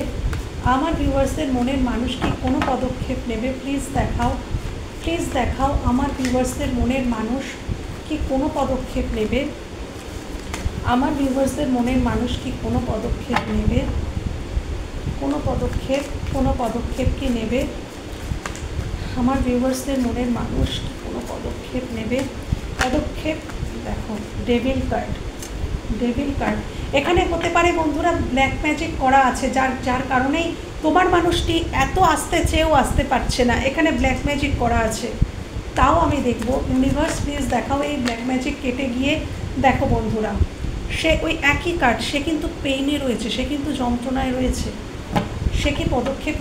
আমার ভিউয়ার্সদের মনের মানুষ কি কোনো পদক্ষেপ নেবে? প্লিজ দেখাও আমার ভিউয়ার্সদের মনের মানুষ কি কোনো পদক্ষেপ নেবে? আমার ভিউয়ার্সদের মনের মানুষ কি কোনো পদক্ষেপ নেবে? কোনো পদক্ষেপ কি নেবে? আমার ভিউয়ার্সদের মনের মানুষ কি কোনো পদক্ষেপ নেবে? পদক্ষেপ দেখো, ডেভিল কার্ড। এখানে হতে পারে বন্ধুরা ব্ল্যাক ম্যাজিক করা আছে, যার কারণেই তোমার মানুষটি এত আসতে চেয়েও আসতে পারছে না। এখানে ব্ল্যাক ম্যাজিক করা আছে, তাও আমি দেখব। ইউনিভার্স প্লিজ দেখাও এই ব্ল্যাক ম্যাজিক কেটে গিয়ে। দেখো বন্ধুরা, সে ওই একই কার্ড, সে কিন্তু পেইনে রয়েছে, সে কিন্তু যন্ত্রণায় রয়েছে। সে কি পদক্ষেপ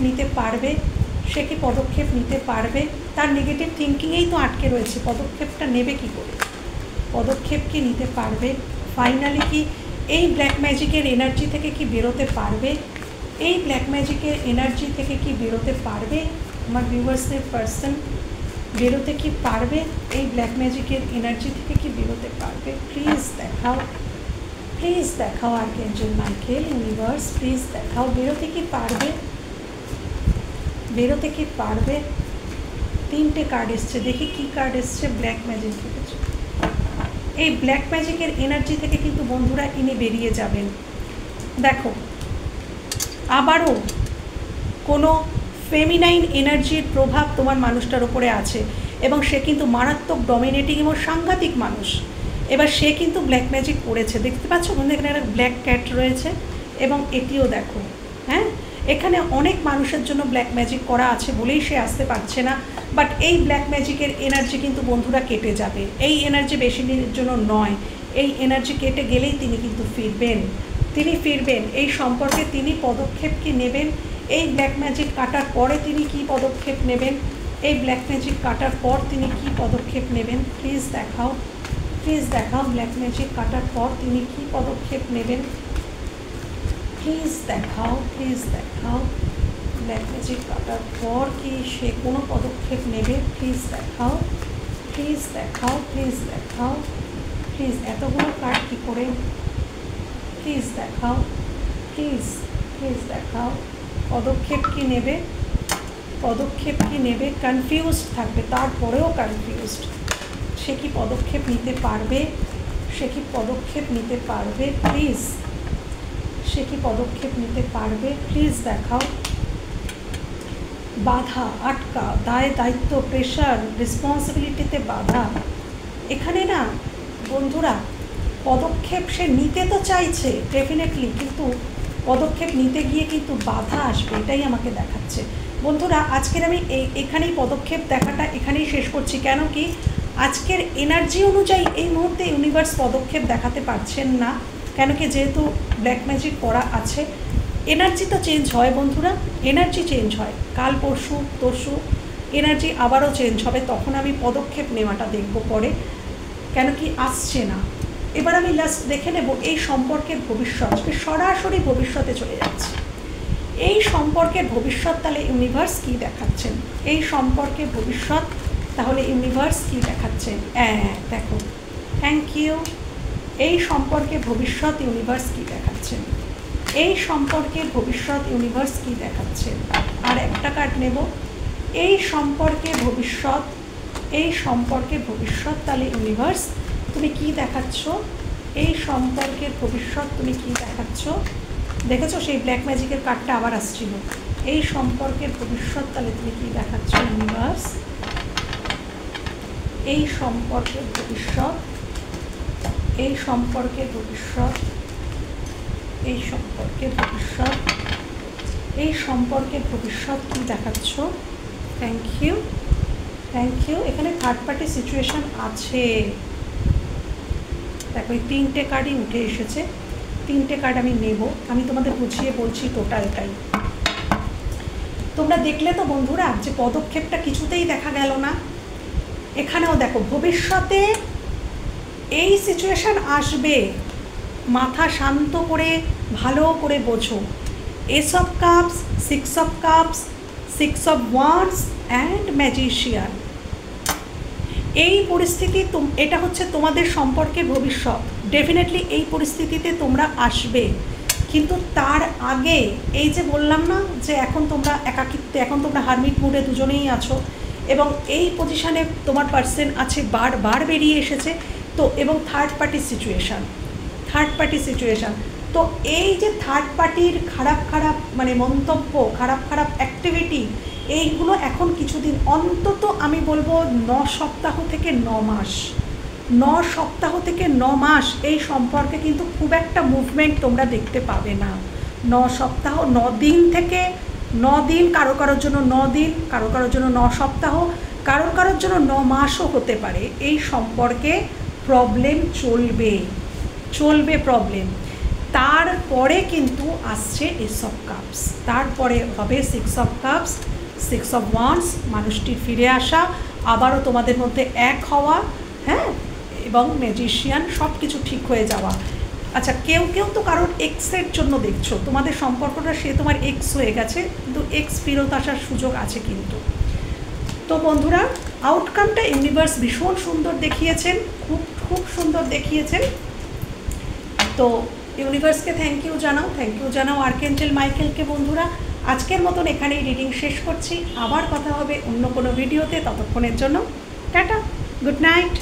নিতে পারবে? তার নেগেটিভ থিঙ্কিংয়েই তো আটকে রয়েছে। পদক্ষেপটা নেবে কি করে? পদক্ষেপ কি নিতে পারবে? ফাইনালি কি এই ব্ল্যাক ম্যাজিকের এনার্জি থেকে কি বেরোতে পারবে? আমার ভিউয়ার্সদের পার্সন বেরোতে কি পারবে? এই ব্ল্যাক ম্যাজিকের এনার্জি থেকে কি বেরোতে পারবে? প্লিজ দেখাও আর্কএঞ্জেল মাইকেল, ইউনিভার্স প্লিজ দেখাও, বেরোতে কি পারবে? 3টে কার্ড এসছে, দেখি কি কার্ড এসছে। ব্ল্যাক ম্যাজিক থেকে, এই ব্ল্যাক ম্যাজিকের এনার্জি থেকে কিন্তু বন্ধুরা ইনি বেরিয়ে যাবেন। দেখো, আবারও কোনো ফেমিনাইন এনার্জির প্রভাব তোমার মানুষটার ওপরে আছে এবং সে কিন্তু মারাত্মক ডমিনেটিং এবং সাংঘাতিক মানুষ। এবার সে কিন্তু ব্ল্যাক ম্যাজিক করেছে, দেখতে পাচ্ছ বন্ধু, এখানে একটা ব্ল্যাক ক্যাট রয়েছে এবং এটিও দেখো। হ্যাঁ, এখানে অনেক মানুষের জন্য ব্ল্যাক ম্যাজিক করা আছে বলেই সে আসতে পারছে না। বাট এই ব্ল্যাক ম্যাজিকের এনার্জি কিন্তু বন্ধুরা কেটে যাবে। এই এনার্জি বেশি দিনের জন্য নয়, এই এনার্জি কেটে গেলেই তিনি কিন্তু ফিরবেন। এই সম্পর্কে তিনি পদক্ষেপ কি নেবেন? এই ব্ল্যাক ম্যাজিক কাটার পরে তিনি কি পদক্ষেপ নেবেন? প্লিজ দেখাও ব্ল্যাক ম্যাজিক কাটার পর তিনি কি পদক্ষেপ নেবেন? প্লিজ দেখাও ব্ল্যাক ম্যাজিক কাটার পর কি সে কোনো পদক্ষেপ নেবে? প্লিজ দেখাও। এতগুলো কার্ড কী করে? প্লিজ দেখাও পদক্ষেপ কি নেবে? কনফিউজড থাকবে, তারপরেও কনফিউজড। সে কি পদক্ষেপ নিতে পারবে? প্লিজ সে কি পদক্ষেপ নিতে পারবে? প্লিজ দেখাও। বাধা, আটকা, দায় দায়িত্ব, প্রেশার, রেসপন্সিবিলিটিতে বাধা। এখানে না বন্ধুরা, পদক্ষেপ সে নিতে তো চাইছে ডেফিনেটলি, কিন্তু পদক্ষেপ নিতে গিয়ে কিন্তু বাধা আসবে, এটাই আমাকে দেখাচ্ছে। বন্ধুরা, আজকের আমি এখানেই পদক্ষেপ দেখাটা এখানেই শেষ করছি। কেন কি আজকের এনার্জি অনুযায়ী এই মুহূর্তে ইউনিভার্স পদক্ষেপ দেখাতে পারছেন না। কেন কি যেহেতু ব্ল্যাক ম্যাজিক করা আছে, এনার্জি তো চেঞ্জ হয় বন্ধুরা, এনার্জি চেঞ্জ হয়। কাল পরশু এনার্জি আবারও চেঞ্জ হবে, তখন আমি পদক্ষেপ নেওয়াটা দেখব পরে। কেন কি আসছে না। এবার আমি লাস্ট দেখে নেব এই সম্পর্কের ভবিষ্যৎ। সরাসরি ভবিষ্যতে চলে যাচ্ছে। এই সম্পর্কের ভবিষ্যৎ তাহলে ইউনিভার্স কী দেখাচ্ছেন? এই সম্পর্কের ভবিষ্যৎ তাহলে ইউনিভার্স কী দেখাচ্ছেন? দেখো, থ্যাংক ইউ। এই সম্পর্কের ভবিষ্যৎ ইউনিভার্স কী দেখাচ্ছেন? আর একটা কার্ড নেব। এই সম্পর্কের ভবিষ্যৎ তাহলে ইউনিভার্স তুমি কি দেখাচ্ছ? এই সম্পর্কের ভবিষ্যৎ তুমি কি দেখাচ্ছ? দেখেছো সেই ব্ল্যাক ম্যাজিকের কার্ডটা আবার আসছিল। এই সম্পর্কের ভবিষ্যৎ তাহলে তুমি কি দেখাচ্ছ ইউনিভার্স? এই সম্পর্কের ভবিষ্যৎ কি দেখাচ্ছ? Thank you. এখানে থার্ড পার্টি সিচুয়েশন আছে। দেখো, এই 3টে কার্ডই উঠে এসেছে। 3টে কার্ড আমি নেব, আমি তোমাদের বুঝিয়ে বলছি টোটালটাই। তোমরা দেখলে তো বন্ধুরা যে পদক্ষেপটা কিছুতেই দেখা গেল না। এখানেও দেখো, ভবিষ্যতে এই সিচুয়েশান আসবে, মাথা শান্ত করে ভালো করে বোঝো। S of cups, 6 of cups, 6 of wands and magician. এই পরিস্থিতি এটা হচ্ছে তোমাদের সম্পর্কের ভবিষ্যৎ। ডেফিনেটলি এই পরিস্থিতিতে তোমরা আসবে, কিন্তু তার আগে এই যে বললাম না যে এখন তোমরা একাকিত্ব, এখন তোমরা হারমিট মুডে দুজনেই আছো এবং এই পজিশানে তোমার পার্সন আছে, বারবার বেরিয়ে এসেছে তো, এবং থার্ড পার্টি সিচুয়েশান। তো এই যে থার্ড পার্টির খারাপ মানে মন্তব্য, খারাপ অ্যাক্টিভিটি, এইগুলো এখন কিছুদিন, অন্তত আমি বলবো 9 সপ্তাহ থেকে 9 মাস, 9 সপ্তাহ থেকে 9 মাস এই সম্পর্কে কিন্তু খুব একটা মুভমেন্ট তোমরা দেখতে পাবে না। 9 সপ্তাহ, 9 দিন থেকে 9 দিন, কারোর জন্য 9 দিন, কারোর জন্য 9 সপ্তাহ, কারোর জন্য 9 মাসও হতে পারে। এই সম্পর্কে প্রবলেম চলবে প্রবলেম। তারপরে কিন্তু আসছে এস অফ কাপস, তারপরে হবে 6 অফ কাপস, 6 অফ ওয়ান্ডস, মানুষটির ফিরে আসা, আবারও তোমাদের মধ্যে এক হওয়া, হ্যাঁ, এবং ম্যাজিশিয়ান, সব কিছু ঠিক হয়ে যাওয়া। আচ্ছা, কেউ তো কারোর এক্সের জন্য দেখছো, তোমাদের সম্পর্কটা সে তোমার এক্স হয়ে গেছে, কিন্তু এক্স ফেরত আসার সুযোগ আছে কিন্তু। তো বন্ধুরা, আউটকামটা ইউনিভার্স ভীষণ সুন্দর দেখিয়েছেন, খুব সুন্দর দেখিয়েছেন। তো ইউনিভার্সকে থ্যাংক ইউ জানাও আর্কএঞ্জেল মাইকেলকে। বন্ধুরা, আজকের মতন এখানেই রিডিং শেষ করছি, আবার কথা হবে অন্য কোনো ভিডিওতে। ততক্ষণের জন্য টাটা, গুড নাইট।